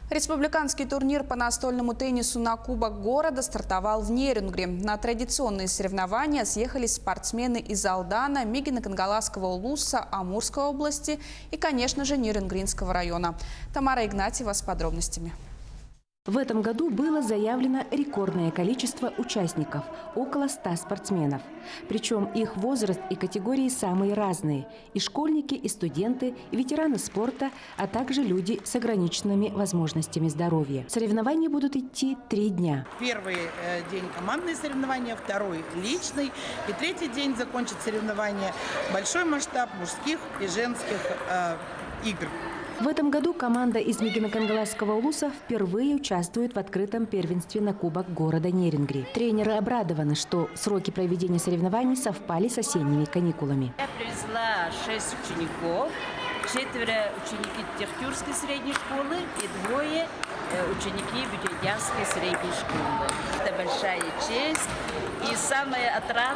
Республиканский турнир по настольному теннису на Кубок города стартовал в Нерюнгри. На традиционные соревнования съехались спортсмены из Алдана, Мигино-Кангаласского улуса, Амурской области и, конечно же, Нерюнгринского района. Тамара Игнатьева с подробностями. В этом году было заявлено рекордное количество участников – около 100 спортсменов. Причем их возраст и категории самые разные – и школьники, и студенты, и ветераны спорта, а также люди с ограниченными возможностями здоровья. Соревнования будут идти 3 дня. Первый день командные соревнования, второй личный, и третий день закончит соревнования большой масштаб мужских и женских игр. В этом году команда из Мигино-Кангаласского улуса впервые участвует в открытом первенстве на Кубок города Нерюнгри. Тренеры обрадованы, что сроки проведения соревнований совпали с осенними каникулами. Я привезла 6 учеников, 4 ученики Техтюрской средней школы и 2 ученики Бютейянской средней школы. Это большая честь и самое отрадное.